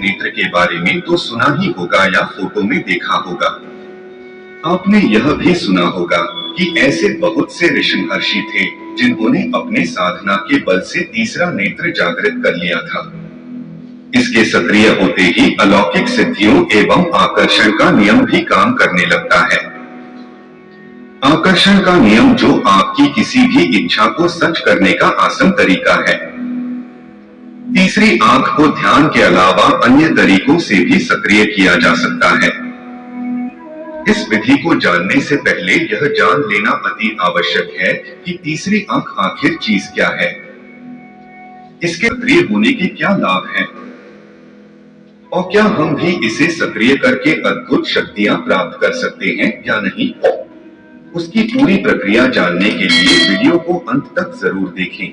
नेत्र के बारे में तो सुना ही होगा या फोटो में देखा होगा। आपने यह भी सुना होगा कि ऐसे बहुत से ऋषिमहर्षि थे जिन्होंने अपने साधना के बल से तीसरा नेत्र जागृत कर लिया था। इसके सक्रिय होते ही अलौकिक सिद्धियों एवं आकर्षण का नियम भी काम करने लगता है। आकर्षण का नियम जो आपकी किसी भी इच्छा को सच करने का आसान तरीका है। तीसरी आंख को ध्यान के अलावा अन्य तरीकों से भी सक्रिय किया जा सकता है। इस विधि को जानने से पहले यह जान लेना अति आवश्यक है कि तीसरी आंख आखिर चीज क्या है, इसके सक्रिय होने के क्या लाभ हैं, और क्या हम भी इसे सक्रिय करके अद्भुत शक्तियां प्राप्त कर सकते हैं या नहीं। उसकी पूरी प्रक्रिया जानने के लिए वीडियो को अंत तक जरूर देखें।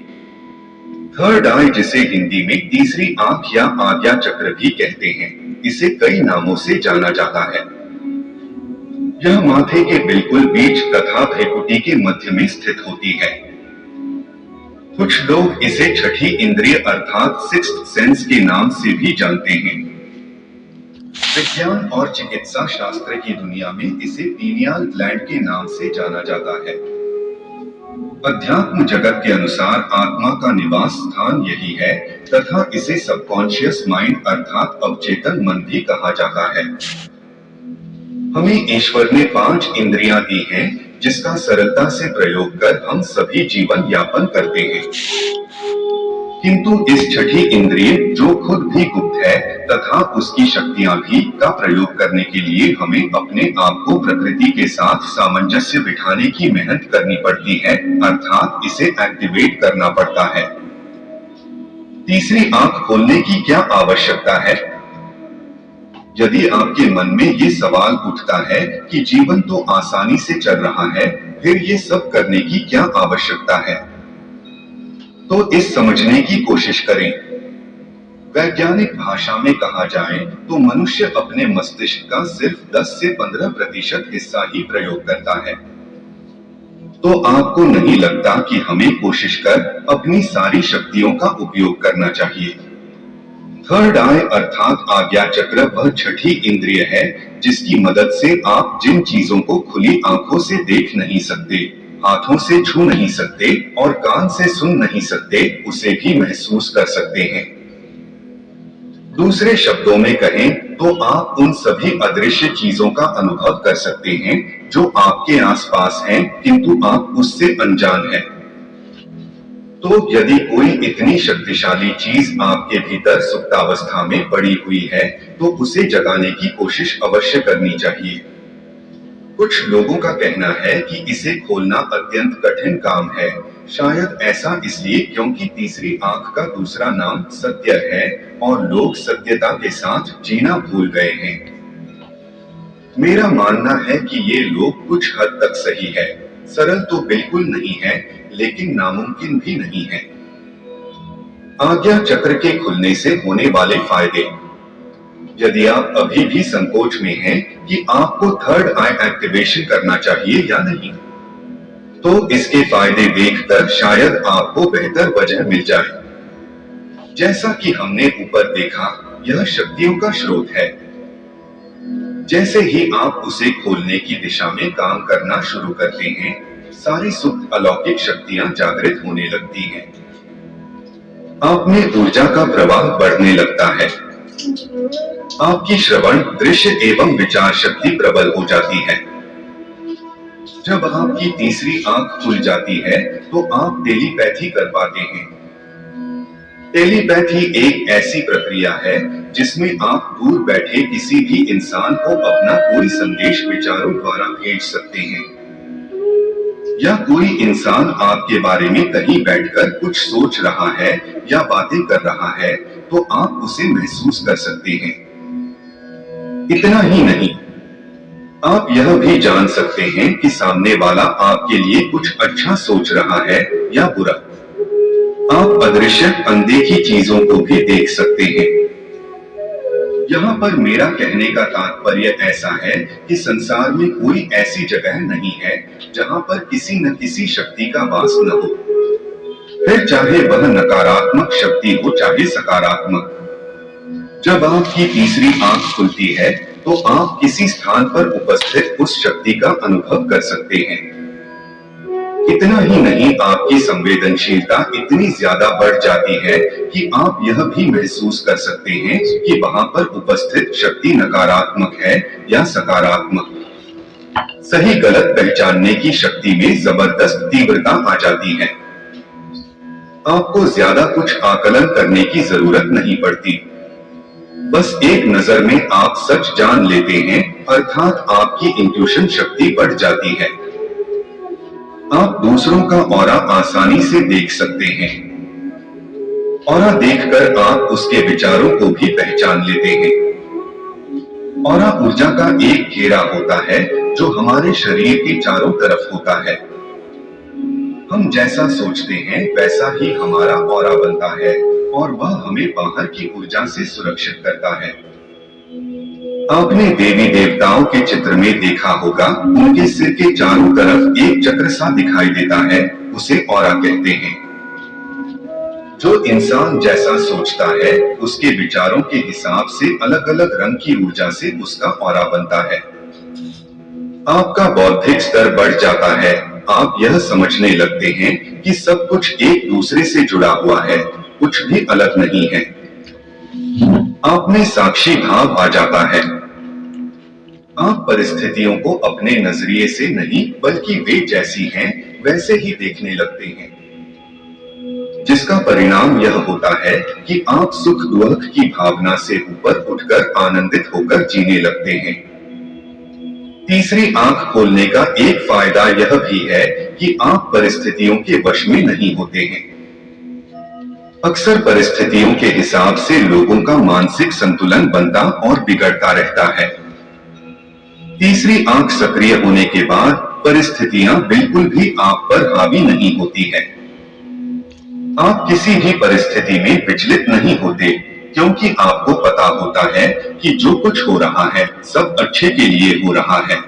थर्ड आई, जिसे हिंदी में तीसरी आंख या आज्ञा चक्र भी कहते हैं, इसे कई नामों से जाना जाता है। यह माथे के बिल्कुल बीच तथा भ्रुकुटी के मध्य में स्थित होती है। कुछ लोग इसे छठी इंद्रिय अर्थात सिक्स्थ सेंस के नाम से भी जानते हैं। विज्ञान और चिकित्सा शास्त्र की दुनिया में इसे पीनियल ग्लैंड के नाम से जाना जाता है। अध्यात्म जगत के अनुसार आत्मा का निवास स्थान यही है तथा इसे सबकॉन्शियस माइंड अर्थात अवचेतन मन भी कहा जाता है। हमें ईश्वर ने 5 इंद्रियां दी हैं, जिसका सरलता से प्रयोग कर हम सभी जीवन यापन करते हैं। किंतु इस छठी इंद्रिय जो खुद भी गुप्त है तथा उसकी शक्तियां भी का प्रयोग करने के लिए हमें अपने आप को प्रकृति के साथ सामंजस्य बिठाने की मेहनत करनी पड़ती है, अर्थात इसे एक्टिवेट करना पड़ता है। तीसरी आंख खोलने की क्या आवश्यकता है? यदि आपके मन में ये सवाल उठता है कि जीवन तो आसानी से चल रहा है, फिर ये सब करने की क्या आवश्यकता है, तो इस समझने की कोशिश करें। वैज्ञानिक भाषा में कहा जाए तो मनुष्य अपने मस्तिष्क का सिर्फ 10 से 15% हिस्सा ही प्रयोग करता है। तो आपको नहीं लगता कि हमें कोशिश कर अपनी सारी शक्तियों का उपयोग करना चाहिए। थर्ड आई अर्थात आज्ञा चक्र वह छठी इंद्रिय है जिसकी मदद से आप जिन चीजों को खुली आंखों से देख नहीं सकते, हाथों से छू नहीं सकते और कान से सुन नहीं सकते, उसे भी महसूस कर सकते हैं। दूसरे शब्दों में कहें तो आप उन सभी अदृश्य चीजों का अनुभव कर सकते हैं जो आपके आसपास हैं, किंतु आप उससे अनजान हैं। तो यदि कोई इतनी शक्तिशाली चीज आपके भीतर सुप्तावस्था में पड़ी हुई है तो उसे जगाने की कोशिश अवश्य करनी चाहिए। कुछ लोगों का कहना है कि इसे खोलना अत्यंत कठिन काम है, शायद ऐसा इसलिए क्योंकि तीसरी आंख का दूसरा नाम सत्य है और लोग सत्यता के साथ जीना भूल गए हैं। मेरा मानना है कि ये लोग कुछ हद तक सही है। सरल तो बिल्कुल नहीं है, लेकिन नामुमकिन भी नहीं है। आज्ञा चक्र के खुलने से होने वाले फायदे। यदि आप अभी भी संकोच में हैं कि आपको थर्ड आई एक्टिवेशन करना चाहिए या नहीं, तो इसके फायदे देखकर शायद आपको बेहतर वजह मिल जाए। जैसा कि हमने ऊपर देखा, यह शक्तियों का स्रोत है। जैसे ही आप उसे खोलने की दिशा में काम करना शुरू करते हैं, सारी सुप्त अलौकिक शक्तियां जागृत होने लगती हैं। आप में ऊर्जा का प्रवाह बढ़ने लगता है। आपकी श्रवण, दृश्य एवं विचार शक्ति प्रबल हो जाती है। जब आपकी तीसरी आंख खुल जाती है तो आप टेलीपैथी कर पाते हैं। टेलीपैथी एक ऐसी प्रक्रिया है जिसमें आप दूर बैठे किसी भी इंसान को अपना कोई संदेश विचारों द्वारा भेज सकते हैं, या कोई इंसान आपके बारे में कहीं बैठकर कुछ सोच रहा है या बातें कर रहा है तो आप उसे महसूस कर सकते हैं। इतना ही नहीं, आप यह भी जान सकते हैं कि सामने वाला आपके लिए कुछ अच्छा सोच रहा है या बुरा। आप अदृश्य अनदेखी चीजों को भी देख सकते हैं। यहाँ पर मेरा कहने का तात्पर्य ऐसा है कि संसार में कोई ऐसी जगह नहीं है जहाँ पर किसी न किसी शक्ति का वास न हो, फिर चाहे वह नकारात्मक शक्ति हो चाहे सकारात्मक। जब आपकी तीसरी आंख खुलती है तो आप किसी स्थान पर उपस्थित उस शक्ति का अनुभव कर सकते हैं। इतना ही नहीं, आपकी संवेदनशीलता इतनी ज्यादा बढ़ जाती है कि आप यह भी महसूस कर सकते हैं कि वहां पर उपस्थित शक्ति नकारात्मक है या सकारात्मक। सही गलत पहचानने की शक्ति में जबरदस्त तीव्रता आ जाती है। आपको ज्यादा कुछ आकलन करने की जरूरत नहीं पड़ती। बस एक नजर में आप सच जान लेते हैं, अर्थात आपकी इंट्यूशन शक्ति बढ़ जाती है। आप दूसरों का ऑरा आसानी से देख सकते हैं। ऑरा देखकर आप उसके विचारों को भी पहचान लेते हैं। ऑरा ऊर्जा का एक घेरा होता है जो हमारे शरीर के चारों तरफ होता है। हम जैसा सोचते हैं वैसा ही हमारा ऑरा बनता है और वह हमें बाहर की ऊर्जा से सुरक्षित करता है। आपने देवी देवताओं के चित्र में देखा होगा, उनके सिर के चारों तरफ एक चक्र सा दिखाई देता है, उसे ऑरा कहते हैं। जो इंसान जैसा सोचता है उसके विचारों के हिसाब से अलग अलग रंग की ऊर्जा से उसका ऑरा बनता है। आपका बौद्धिक स्तर बढ़ जाता है, आप यह समझने लगते हैं कि सब कुछ एक दूसरे से जुड़ा हुआ है, कुछ भी अलग नहीं है। आप में साक्षी भाव आ जाता है। आप परिस्थितियों को अपने नजरिए से नहीं बल्कि वे जैसी हैं वैसे ही देखने लगते हैं, जिसका परिणाम यह होता है कि आप सुख दुख की भावना से ऊपर उठकर आनंदित होकर जीने लगते हैं। तीसरी आंख खोलने का एक फायदा यह भी है कि आप परिस्थितियों के वश में नहीं होते हैं। अक्सर परिस्थितियों के हिसाब से लोगों का मानसिक संतुलन बनता और बिगड़ता रहता है। तीसरी आंख सक्रिय होने के बाद परिस्थितियां बिल्कुल भी आप पर हावी नहीं होती है। आप किसी भी परिस्थिति में विचलित नहीं होते, क्योंकि आपको पता होता है कि जो कुछ हो रहा है सब अच्छे के लिए हो रहा है।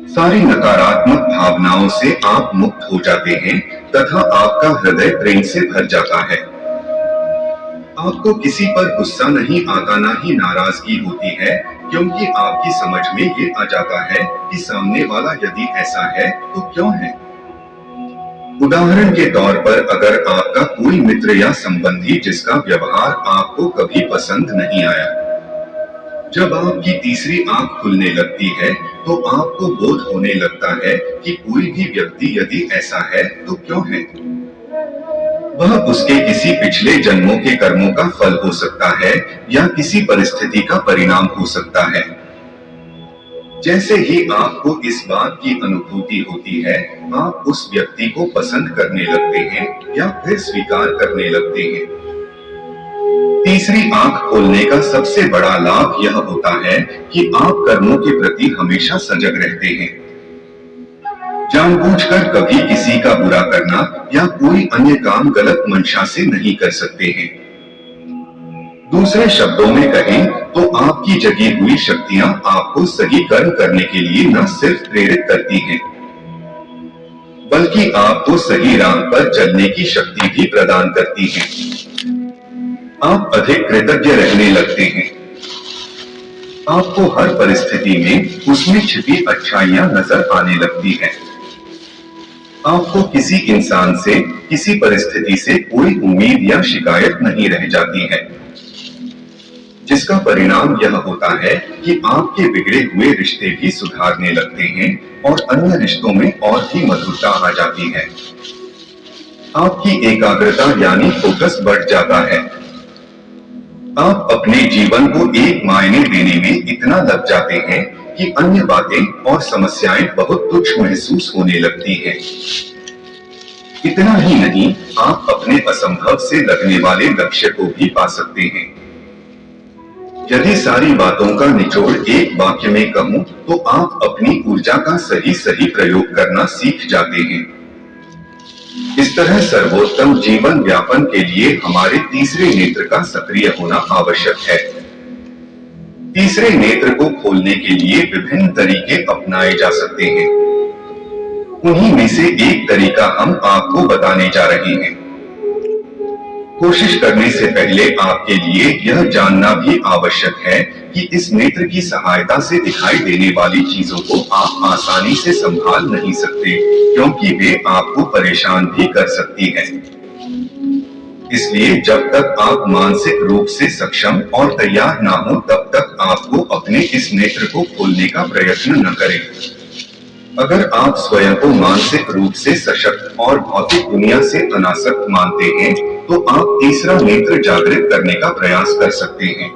सारी नकारात्मक भावनाओं से आप मुक्त हो जाते हैं तथा आपका हृदय प्रेम से भर जाता है। आपको किसी पर गुस्सा नहीं आता, ना ही नाराजगी होती है, क्योंकि आपकी समझ में ये आ जाता है कि सामने वाला यदि ऐसा है तो क्यों है। उदाहरण के तौर पर, अगर आपका कोई मित्र या संबंधी जिसका व्यवहार आपको कभी पसंद नहीं आया, जब आपकी तीसरी आंख खुलने लगती है तो आपको बोध होने लगता है कि कोई भी व्यक्ति यदि ऐसा है तो क्यों है। वह उसके किसी पिछले जन्मों के कर्मों का फल हो सकता है या किसी परिस्थिति का परिणाम हो सकता है। जैसे ही आपको इस बात की अनुभूति होती है, आप उस व्यक्ति को पसंद करने लगते हैं या फिर स्वीकार करने लगते हैं। तीसरी आंख खोलने का सबसे बड़ा लाभ यह होता है कि आप कर्मों के प्रति हमेशा सजग रहते हैं। जानबूझकर कभी किसी का बुरा करना या कोई अन्य काम गलत मंशा से नहीं कर सकते हैं। दूसरे शब्दों में कहें तो आपकी जगी हुई शक्तियां आपको सही कर्म करने के लिए न सिर्फ प्रेरित करती हैं, बल्कि आपको सही राह पर चलने की शक्ति भी प्रदान करती हैं। आप अधिक कृतज्ञ रहने लगते हैं। आपको हर परिस्थिति में उसमें छिपी अच्छाइयां नजर आने लगती हैं। आपको किसी इंसान से, किसी परिस्थिति से कोई उम्मीद या शिकायत नहीं रह जाती है, जिसका परिणाम यह होता है कि आपके बिगड़े हुए रिश्ते भी सुधारने लगते हैं और अन्य रिश्तों में और भी मधुरता आ जाती है। आपकी एकाग्रता यानी फोकस बढ़ जाता है। आप अपने जीवन को एक मायने देने में इतना लग जाते हैं कि अन्य बातें और समस्याएं बहुत तुच्छ महसूस होने लगती हैं। इतना ही नहीं, आप अपने असंभव से लगने वाले लक्ष्य को भी पा सकते हैं। यदि सारी बातों का निचोड़ एक वाक्य में कहूं तो आप अपनी ऊर्जा का सही प्रयोग करना सीख जाते हैं। इस तरह सर्वोत्तम जीवन व्यापन के लिए हमारे तीसरे नेत्र का सक्रिय होना आवश्यक है। तीसरे नेत्र को खोलने के लिए विभिन्न तरीके अपनाए जा सकते हैं। उन्हीं में से एक तरीका हम आपको बताने जा रहे हैं। कोशिश करने से पहले आपके लिए यह जानना भी आवश्यक है कि इस नेत्र की सहायता से दिखाई देने वाली चीजों को आप आसानी से संभाल नहीं सकते, क्योंकि वे आपको परेशान भी कर सकती हैं। इसलिए जब तक आप मानसिक रूप से सक्षम और तैयार ना हो, तब तक आपको अपने इस नेत्र को खोलने का प्रयत्न न करें। अगर आप स्वयं को मानसिक रूप से सशक्त और भौतिक दुनिया से अनासक्त मानते हैं, तो आप तीसरा नेत्र जागृत करने का प्रयास कर सकते हैं।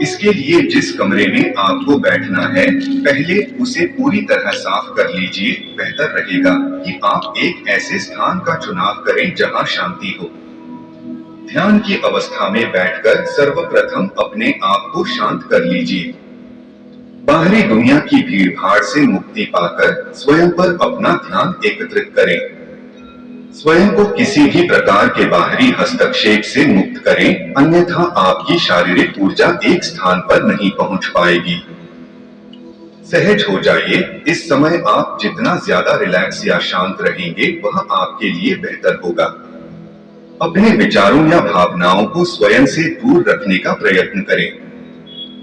इसके लिए जिस कमरे में आपको बैठना है, पहले उसे पूरी तरह साफ कर लीजिए। बेहतर रहेगा कि आप एक ऐसे स्थान का चुनाव करें जहां शांति हो। ध्यान की अवस्था में बैठकर सर्वप्रथम अपने आप को शांत कर लीजिए। बाहरी दुनिया की भीड़-भाड़ से मुक्ति पाकर स्वयं पर अपना ध्यान एकत्रित करें। स्वयं को किसी भी प्रकार के बाहरी हस्तक्षेप से मुक्त करें, अन्यथा आपकी शारीरिक ऊर्जा एक स्थान पर नहीं पहुंच पाएगी। सहज हो जाइए। इस समय आप जितना ज्यादा रिलैक्स या शांत रहेंगे, वह आपके लिए बेहतर होगा। अपने विचारों या भावनाओं को स्वयं से दूर रखने का प्रयत्न करें।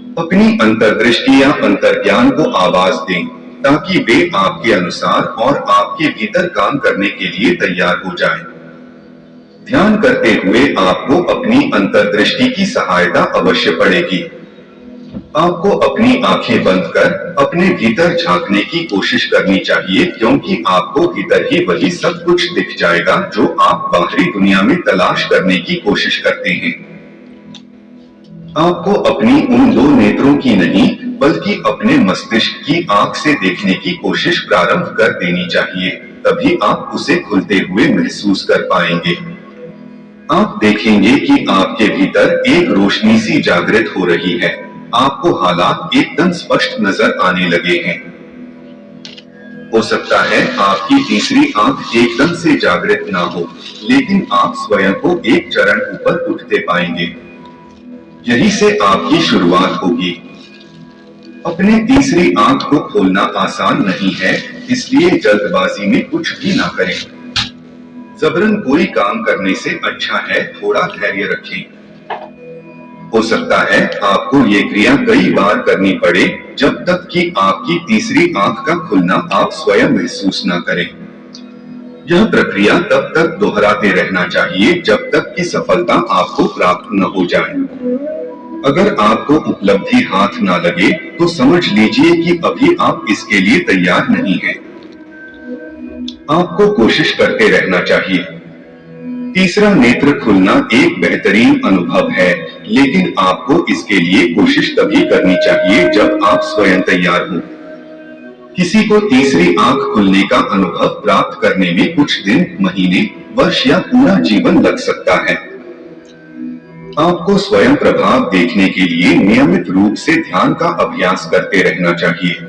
अपनी अंतर्दृष्टि या अंतर्ज्ञान को आवाज दें, ताकि वे आपके अनुसार और आपके भीतर काम करने के लिए तैयार हो जाएं। ध्यान करते हुए आपको अपनी अंतर्दृष्टि की सहायता अवश्य पड़ेगी। आपको अपनी आंखें बंद कर अपने भीतर झांकने की कोशिश करनी चाहिए, क्योंकि आपको भीतर ही वही सब कुछ दिख जाएगा जो आप बाहरी दुनिया में तलाश करने की कोशिश करते हैं। आपको अपनी उन दो नेत्रों की नहीं, बल्कि अपने मस्तिष्क की आंख से देखने की कोशिश प्रारंभ कर देनी चाहिए। तभी आप उसे खुलते हुए महसूस कर पाएंगे। आप देखेंगे कि आपके भीतर एक रोशनी सी जागृत हो रही है। आपको हालात एकदम स्पष्ट नजर आने लगे हैं। हो सकता है आपकी तीसरी आंख एकदम से जागृत ना हो, लेकिन आप स्वयं को एक चरण ऊपर उठते पाएंगे। यही से आपकी शुरुआत होगी। अपने तीसरी आंख को खोलना आसान नहीं है, इसलिए जल्दबाजी में कुछ भी ना करें। जबरन कोई काम करने से अच्छा है थोड़ा धैर्य रखें। हो सकता है आपको ये क्रिया कई बार करनी पड़े, जब तक कि आपकी तीसरी आंख का खुलना आप स्वयं महसूस न करें। यह प्रक्रिया तब तक दोहराते रहना चाहिए जब तक कि सफलता आपको प्राप्त न हो जाए। अगर आपको उपलब्धि हाथ ना लगे, तो समझ लीजिए कि अभी आप इसके लिए तैयार नहीं हैं। आपको कोशिश करते रहना चाहिए। तीसरा नेत्र खुलना एक बेहतरीन अनुभव है, लेकिन आपको इसके लिए कोशिश तभी करनी चाहिए जब आप स्वयं तैयार हों। किसी को तीसरी आंख खुलने का अनुभव प्राप्त करने में कुछ दिन, महीने, वर्ष या पूरा जीवन लग सकता है। आपको स्वयं प्रभाव देखने के लिए नियमित रूप से ध्यान का अभ्यास करते रहना चाहिए।